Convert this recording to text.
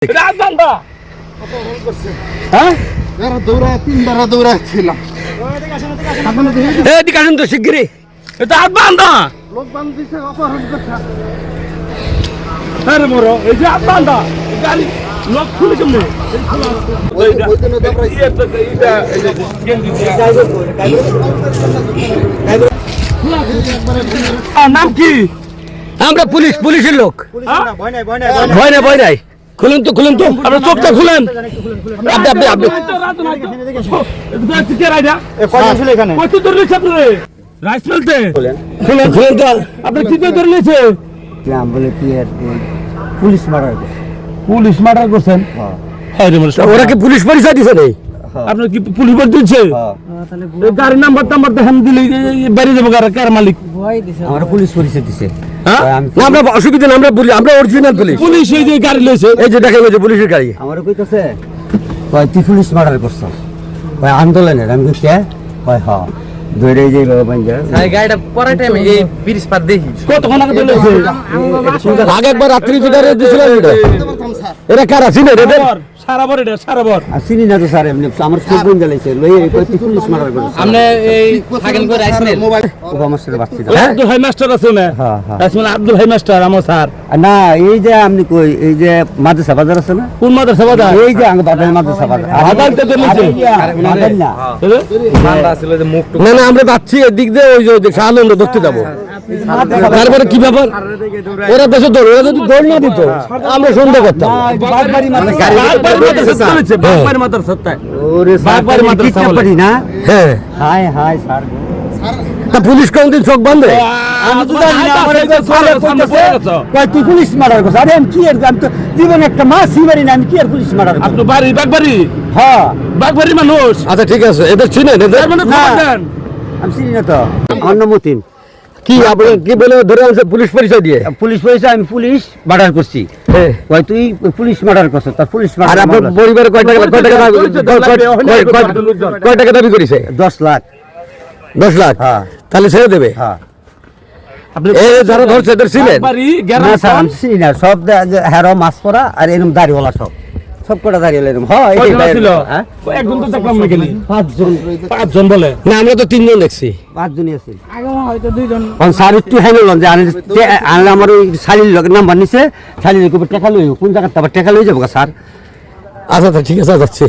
শিগগিরই এটা হাত বান্ধা লোক বান্ধিছে অপহরণ করছে। আরে মোর এই যে হাত বান্ধা গাড়ি লোক খুলে কেমনে নাম কি? আমরা পুলিশের লোক। ভয় নাই খুলেন তো আপনার চোখটা খুলেন। পুলিশ মার্ডার করছেন? ওরা কি পুলিশ পরিচয় দিছে নেই? আপনার কি পুলিশ পরিচয় দিচ্ছে? গাড়ির নাম্বার দেখেন দিলে বাড়ি যাবো কার মালিক? আমরা পুলিশ পরিচয় দিছে। আমরা অসুবিধা না, আমরা অরিজিনাল পুলিশ। এই যে গাড়ি লইছে, এই যে দেখেন ওই যে পুলিশের গাড়ি। আমার কইতাছে কয় তুই পুলিশ মার্ডার করছ, কয় আন্দোলনের। আমি কইছি কয় হ্যাঁ ধরে এই যে গাড়িটা পরে টাইমে এই ব্রিজ পার দেখি কতক্ষণ আগে লইছে? আগে একবার রাত্রি যেটা দিছিলাম এটা। এরা কারা চিনে রে? সারাবর এটা সারাবর চিনি না তো স্যার। এমনি আমার ফোন কোন জ্বালাইছে লই কয় তুই পুলিশ মার্ডার করছ। আপনি এই থাকেন কই রাইসনেল মোবাইল ও আমার সাথে বাচ্চা আব্দুল হাই মাস্টার আছে না? হ্যাঁ হ্যাঁ আসলে আব্দুল হাই মাস্টার আমার স্যার না। এই যে আপনি কই এই যে মাদ্রাসা বাজার আছে না? কোন মাদ্রাসা বাজার? এই যে আঙ্গ বাজার মাদ্রাসা বাজার আবার তো নিচে বাজার না বান্দা ছিল যে মুখ না আমরা যাচ্ছি এদিক দিয়ে ওই যে শাহানন্দ দেখতে যাবো। তারপরে কি ব্যাপার? ওরা দেশে দৌড়, ওরা যদি দৌড় না দিত আমরা সন্দেহ করতাম। পুলিশ কোনদিন চোখ বান্ধে? তুই পুলিশ মার্ডার করছ? আরে আমি কি আমি তো জীবনে একটা মাছ মারি না, আমি কি আর পুলিশ মার্ডার? আপনার বাড়ি বাগবাড়ি? হ্যাঁ বাগবাড়ির মানুষ। আচ্ছা ঠিক আছে, এদের চিনেন? আমি চিনি না তো। অন্য মতিন কি আপনার কি বলে ধরে আনছে পুলিশ পরিচয় দিয়ে? পুলিশ পরিচয় আমি পুলিশ মার্ডার করছি। কয় তুই পুলিশ মার্ডার করছ? তার পুলিশ আর আপনার পরিবারে কয় টাকা দাবি করেছে? 10 লাখ। 10 লাখ? হ্যাঁ। তাহলে ছেড়ে দেবে? হ্যাঁ। আপনি এই যারা ধরছে এদের ছিলেন? না স্যার আমি চিনি না। সব হেরো মাছ পরা আর এরকম দাড়িওয়ালা সব কটা দাঁড়িয়ে এরকম। হ্যাঁ একজন তো দেখলাম না গেলি। 5 জন বলে না, আমরা তো 3 জন দেখছি। 5 জনই আছে। আগে হয়তো 2 জন। স্যার একটু হ্যান্ডেল যে আনলে আমার ওই শালির লোকের নাম্বার নিছে। শালির উপর টাকা লই কোন জায়গাতে আবার টাকা লই যাবো স্যার? আচ্ছা ঠিক আছে যাচ্ছে।